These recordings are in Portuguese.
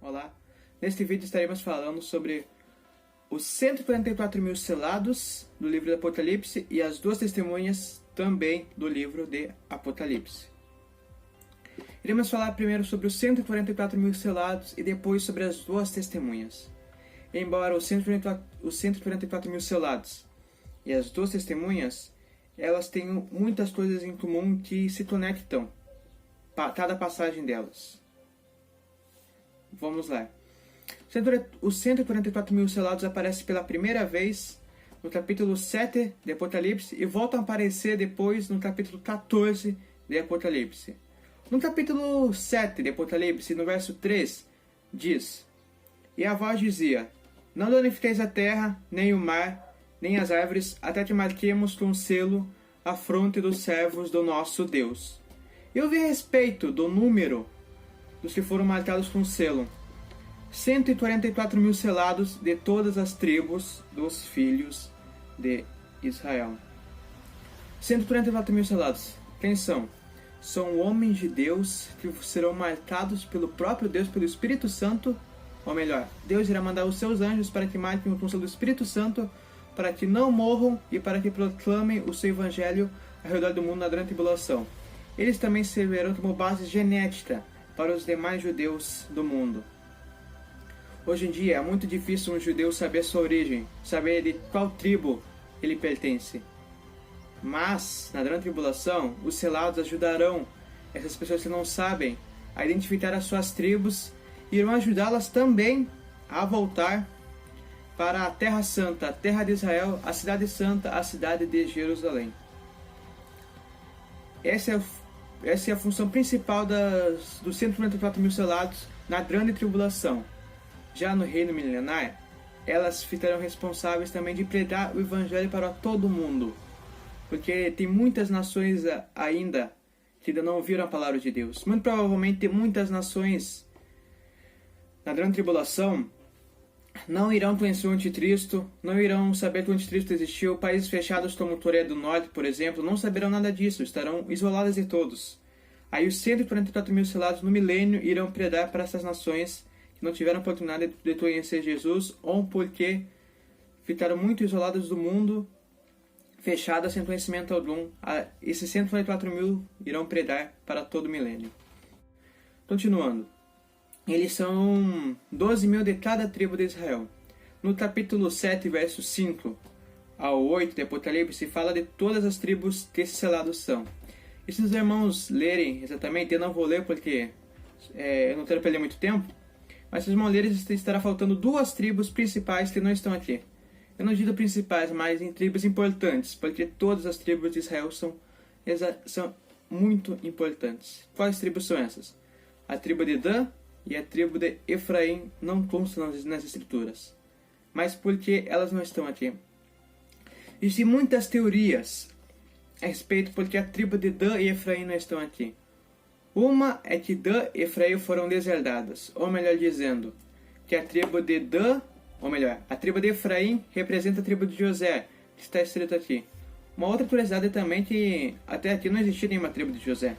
Olá, neste vídeo estaremos falando sobre os 144 mil selados do livro do Apocalipse e as duas testemunhas também do livro de Apocalipse. Iremos falar primeiro sobre os 144 mil selados e depois sobre as duas testemunhas. Embora os 144 mil selados e as duas testemunhas, elas têm muitas coisas em comum que se conectam cada passagem delas. Vamos lá. Os 144 mil selados aparecem pela primeira vez no capítulo 7 de Apocalipse e voltam a aparecer depois no capítulo 14 de Apocalipse. No capítulo 7 de Apocalipse, no verso 3, diz: E a voz dizia: Não danifiqueis a terra, nem o mar, nem as árvores, até que marquemos com selo a fronte dos servos do nosso Deus. Eu vi a respeito do número dos que foram marcados com selo: 144 mil selados de todas as tribos dos filhos de Israel. 144 mil selados. Quem são? São homens de Deus que serão marcados pelo próprio Deus, pelo Espírito Santo. Ou melhor, Deus irá mandar os seus anjos para que marquem o selo do Espírito Santo, para que não morram e para que proclamem o seu evangelho ao redor do mundo na grande tribulação. Eles também servirão como base genética para os demais judeus do mundo. Hoje em dia é muito difícil um judeu saber sua origem, saber de qual tribo ele pertence. Mas, na grande tribulação, os selados ajudarão essas pessoas que não sabem a identificar as suas tribos e irão ajudá-las também a voltar para a Terra Santa, a Terra de Israel, a Cidade Santa, a Cidade de Jerusalém. Essa é a função principal dos 144 mil selados na grande tribulação. Já no reino milenar, elas ficarão responsáveis também de pregar o evangelho para todo mundo, porque tem muitas nações ainda que ainda não ouviram a palavra de Deus. Muito provavelmente tem muitas nações na grande tribulação não irão conhecer o anticristo, não irão saber que o anticristo existiu. Países fechados como Coreia do Norte, por exemplo, não saberão nada disso, estarão isolados de todos. Aí os 144 mil selados no milênio irão pregar para essas nações que não tiveram oportunidade de conhecer Jesus, ou porque ficaram muito isoladas do mundo, fechadas sem conhecimento algum. Esses 144 mil irão pregar para todo o milênio. Continuando. Eles são 12 mil de cada tribo de Israel. No capítulo 7, versos 5 ao 8 de Apocalipse, fala de todas as tribos que esses selados são. E se os irmãos lerem exatamente, eu não vou ler porque eu não quero perder muito tempo, mas se os irmãos lerem, estará faltando duas tribos principais que não estão aqui. Eu não digo principais, mas em tribos importantes, porque todas as tribos de Israel são muito importantes. Quais tribos são essas? A tribo de Dan e a tribo de Efraim não constam nas escrituras. Mas por que elas não estão aqui? Existem muitas teorias a respeito porque a tribo de Dan e Efraim não estão aqui. Uma é que Dan e Efraim foram deserdadas, ou melhor dizendo, que a tribo de Dan, ou melhor, a tribo de Efraim representa a tribo de José, que está escrito aqui. Uma outra curiosidade também é que até aqui não existia nenhuma tribo de José.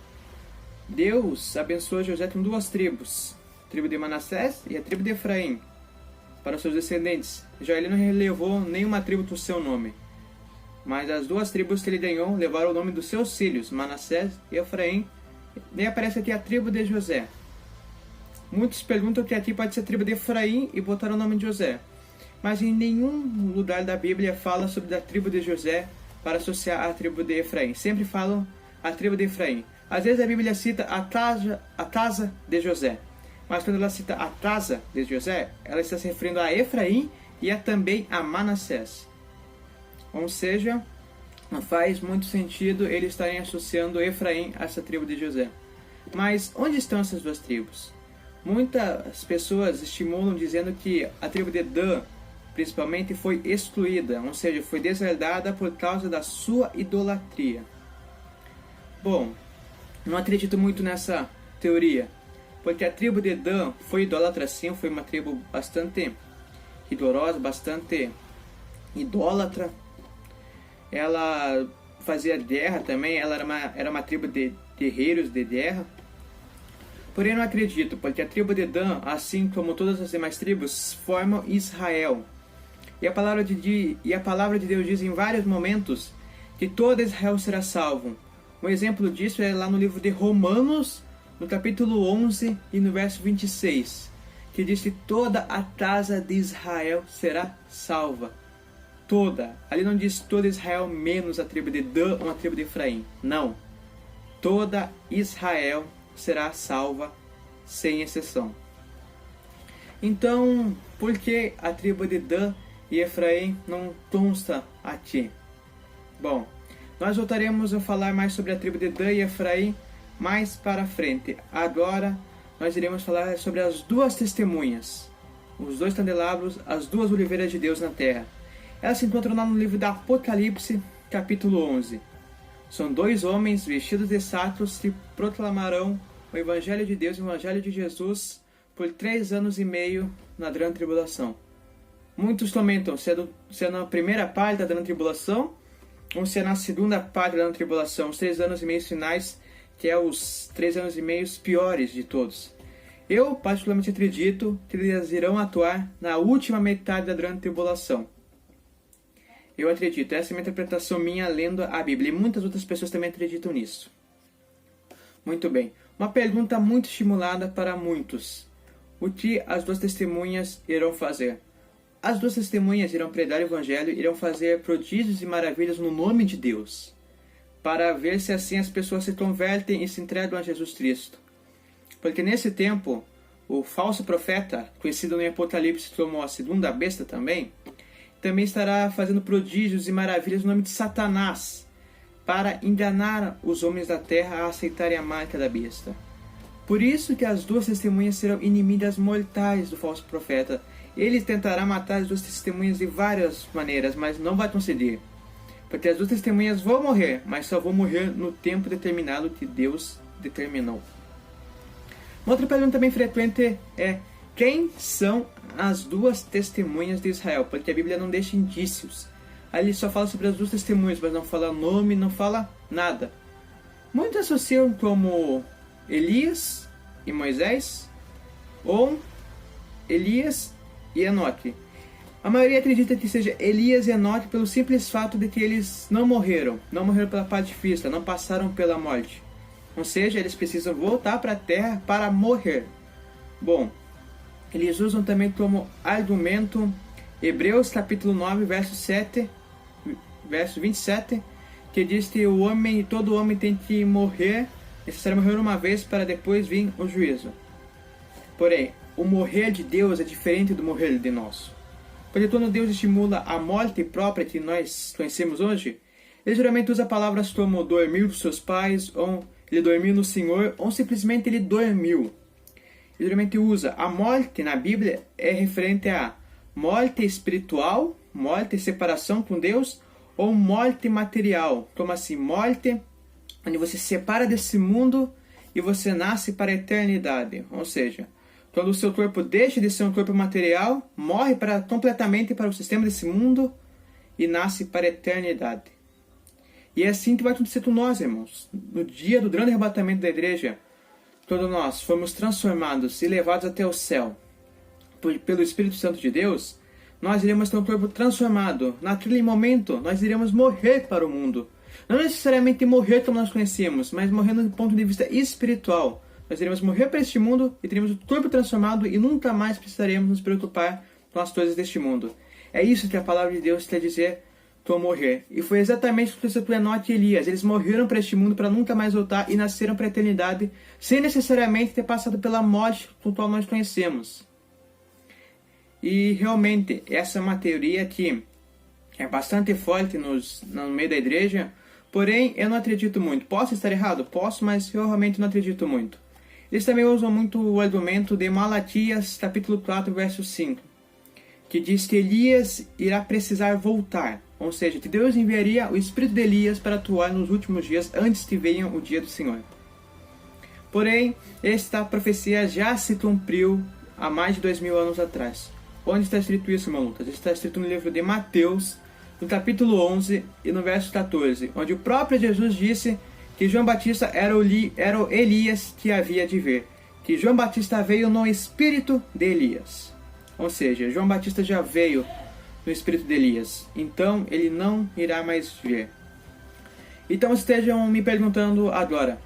Deus abençoou José com duas tribos, a tribo de Manassés e a tribo de Efraim, para os seus descendentes. Já ele não relevou nenhuma tribo com seu nome. Mas as duas tribos que ele ganhou levaram o nome dos seus filhos, Manassés e Efraim. Nem aparece aqui a tribo de José. Muitos perguntam que aqui pode ser a tribo de Efraim e botaram o nome de José. Mas em nenhum lugar da Bíblia fala sobre a tribo de José para associar à tribo de Efraim. Sempre falam a tribo de Efraim. Às vezes a Bíblia cita a casa de José. Mas quando ela cita a casa de José, ela está se referindo a Efraim e também a Manassés. Ou seja, não faz muito sentido eles estarem associando Efraim a essa tribo de José. Mas onde estão essas duas tribos? Muitas pessoas estimulam dizendo que a tribo de Dan, principalmente, foi excluída, ou seja, foi deserdada por causa da sua idolatria. Bom, não acredito muito nessa teoria, porque a tribo de Dan foi idólatra sim, foi uma tribo bastante rigorosa, bastante idólatra. Ela fazia guerra também, ela era uma tribo de guerreiros de guerra. Porém, não acredito, porque a tribo de Dan, assim como todas as demais tribos, formam Israel. E a palavra de Deus diz em vários momentos que todo Israel será salvo. Um exemplo disso é lá no livro de Romanos, no capítulo 11 e no verso 26, que diz que toda a casa de Israel será salva. Toda. Ali não diz todo Israel menos a tribo de Dan ou a tribo de Efraim. Não. Toda Israel será salva, sem exceção. Então, por que a tribo de Dan e Efraim não consta a ti? Bom, nós voltaremos a falar mais sobre a tribo de Dan e Efraim mais para frente. Agora, nós iremos falar sobre as duas testemunhas, os dois candelabros, as duas oliveiras de Deus na terra. Elas se encontram lá no livro da Apocalipse, capítulo 11. São dois homens vestidos de sáturos que proclamarão o Evangelho de Deus e o Evangelho de Jesus por 3 anos e meio na grande tribulação. Muitos comentam se é na primeira parte da grande tribulação ou se é na segunda parte da grande tribulação, os 3 anos e meio finais, que é os 3 anos e meio piores de todos. Eu particularmente acredito que eles irão atuar na última metade da grande tribulação. Eu acredito, essa é uma interpretação minha lendo a Bíblia, e muitas outras pessoas também acreditam nisso. Muito bem, uma pergunta muito estimulada para muitos. O que as duas testemunhas irão fazer? As duas testemunhas irão pregar o Evangelho, irão fazer prodígios e maravilhas no nome de Deus, para ver se assim as pessoas se convertem e se entregam a Jesus Cristo. Porque nesse tempo, o falso profeta, conhecido no Apocalipse como a segunda besta também estará fazendo prodígios e maravilhas no nome de Satanás, para enganar os homens da terra a aceitarem a marca da besta. Por isso que as duas testemunhas serão inimigas mortais do falso profeta. Ele tentará matar as duas testemunhas de várias maneiras, mas não vai conseguir. Porque as duas testemunhas vão morrer, mas só vão morrer no tempo determinado que Deus determinou. Uma outra pergunta bem frequente é: quem são as duas testemunhas de Israel? Porque a Bíblia não deixa indícios. Ali só fala sobre as duas testemunhas, mas não fala nome, não fala nada. Muitos associam como Elias e Moisés, ou Elias e Enoque. A maioria acredita que seja Elias e Enoque pelo simples fato de que eles não morreram pela parte física, não passaram pela morte. Ou seja, eles precisam voltar para a terra para morrer. Bom, eles usam também como argumento Hebreus capítulo 9, verso 27, que diz que todo homem tem que morrer, necessário morrer uma vez para depois vir o juízo. Porém, o morrer de Deus é diferente do morrer de nós. Porque quando Deus estimula a morte própria que nós conhecemos hoje, ele geralmente usa palavras como dormiu dos seus pais, ou ele dormiu no Senhor, ou simplesmente ele dormiu. Ele geralmente usa a morte na Bíblia é referente a morte espiritual, morte, separação com Deus, ou morte material, como assim, morte onde você se separa desse mundo e você nasce para a eternidade. Ou seja, quando o seu corpo deixa de ser um corpo material, morre completamente para o sistema desse mundo e nasce para a eternidade. E é assim que vai acontecer com nós, irmãos. No dia do grande arrebatamento da igreja, quando nós fomos transformados e levados até o céu pelo Espírito Santo de Deus, nós iremos ter um corpo transformado. Naquele momento, nós iremos morrer para o mundo. Não necessariamente morrer como nós conhecemos, mas morrer do ponto de vista espiritual. Nós iremos morrer para este mundo e teremos o corpo transformado e nunca mais precisaremos nos preocupar com as coisas deste mundo. É isso que a palavra de Deus quer dizer com morrer. E foi exatamente o que aconteceu com Enoque e Elias. Eles morreram para este mundo para nunca mais voltar e nasceram para a eternidade, sem necessariamente ter passado pela morte com a qual nós conhecemos. E realmente, essa é uma teoria que é bastante forte no meio da igreja, porém eu não acredito muito. Posso estar errado? Posso, mas eu realmente não acredito muito. Eles também usam muito o argumento de Malaquias, capítulo 4, verso 5, que diz que Elias irá precisar voltar. Ou seja, que Deus enviaria o espírito de Elias para atuar nos últimos dias, antes que venha o dia do Senhor. Porém, esta profecia já se cumpriu há mais de 2000 anos atrás. Onde está escrito isso, irmão Lucas? Está escrito no livro de Mateus, no capítulo 11 e no verso 14, onde o próprio Jesus disse que João Batista era o Elias que havia de vir, que João Batista veio no espírito de Elias. Ou seja, João Batista já veio no espírito de Elias, então ele não irá mais vir. Então estejam me perguntando agora,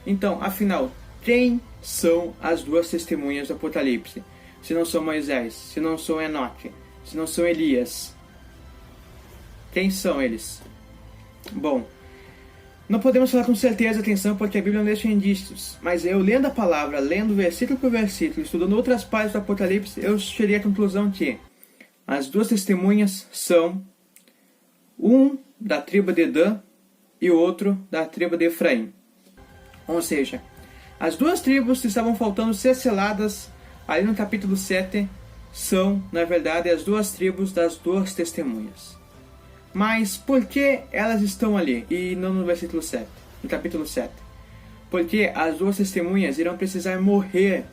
então, afinal, quem são as duas testemunhas do Apocalipse? Se não são Moisés, se não são Enoque, se não são Elias, quem são eles? Bom, não podemos falar com certeza, atenção, porque a Bíblia não deixa indícios, mas eu lendo a palavra, lendo versículo por versículo, estudando outras partes do Apocalipse, eu cheguei à conclusão que as duas testemunhas são um da tribo de Dan e o outro da tribo de Efraim. Ou seja, as duas tribos que estavam faltando ser seladas ali no capítulo 7 são, na verdade, as duas tribos das duas testemunhas. Mas por que elas estão ali e não no versículo 7, no capítulo 7? Porque as duas testemunhas irão precisar morrer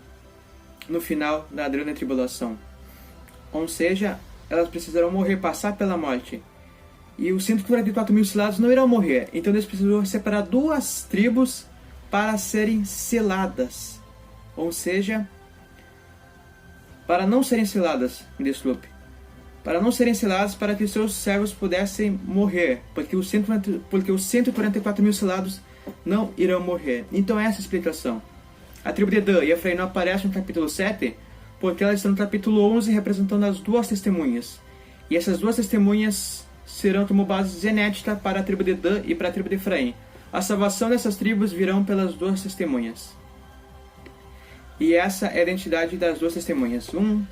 no final da grande tribulação. Ou seja, elas precisarão morrer, passar pela morte. E os 144 mil selados não irão morrer. Então eles precisam separar duas tribos para serem seladas. Ou seja, para não serem seladas, desculpe. Para não serem seladas, para que seus servos pudessem morrer. Porque os 144 mil selados não irão morrer. Então essa é a explicação. A tribo de Dan e Efraim não aparecem no capítulo 7, porque elas estão no capítulo 11 representando as duas testemunhas. E essas duas testemunhas serão como base genética para a tribo de Dan e para a tribo de Efraim. A salvação dessas tribos virão pelas duas testemunhas. E essa é a identidade das duas testemunhas. Um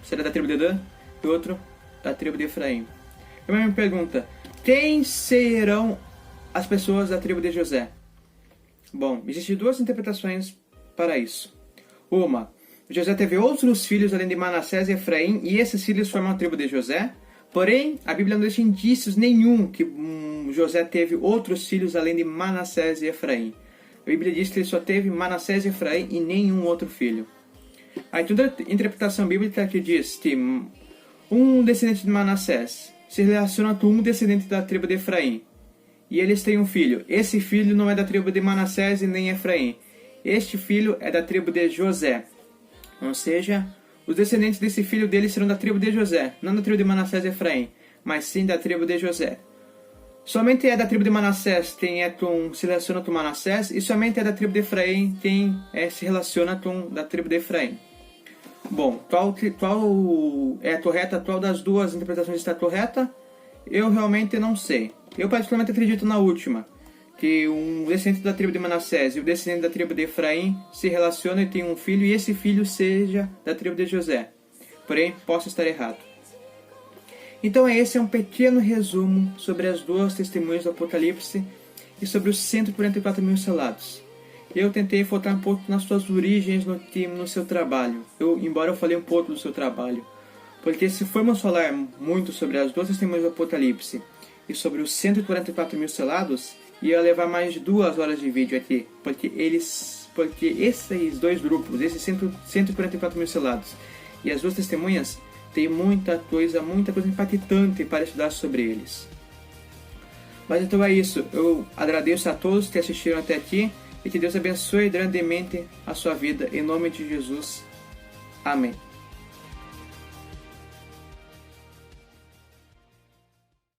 será da tribo de Dan e o outro da tribo de Efraim. Eu me pergunta, quem serão as pessoas da tribo de José? Bom, existem duas interpretações para isso. Uma, José teve outros filhos além de Manassés e Efraim, e esses filhos formam a tribo de José. Porém, a Bíblia não deixa indícios nenhum que José teve outros filhos além de Manassés e Efraim. A Bíblia diz que ele só teve Manassés e Efraim e nenhum outro filho. Aí toda a interpretação bíblica que diz que um descendente de Manassés se relaciona com um descendente da tribo de Efraim, e eles têm um filho. Esse filho não é da tribo de Manassés e nem Efraim. Este filho é da tribo de José. Ou seja, os descendentes desse filho dele serão da tribo de José, não da tribo de Manassés e Efraim, mas sim da tribo de José. Somente é da tribo de Manassés quem se relaciona com Manassés, e somente é da tribo de Efraim quem se relaciona com da tribo de Efraim. Bom, qual é a correta? Qual das duas interpretações está correta? Eu realmente não sei. Eu particularmente acredito na última, que um descendente da tribo de Manassés e o descendente da tribo de Efraim se relacionam e tem um filho, e esse filho seja da tribo de José. Porém, posso estar errado. Então esse é um pequeno resumo sobre as duas testemunhas do Apocalipse e sobre os 144 mil selados. Eu tentei focar um pouco nas suas origens no seu trabalho, embora eu falei um pouco do seu trabalho. Porque se formos falar muito sobre as duas testemunhas do Apocalipse e sobre os 144 mil selados, ia levar mais de 2 horas de vídeo aqui, porque esses dois grupos, esses 144 mil selados e as duas testemunhas, tem muita coisa impactante para estudar sobre eles. Mas então é isso, eu agradeço a todos que assistiram até aqui, e que Deus abençoe grandemente a sua vida, em nome de Jesus. Amém.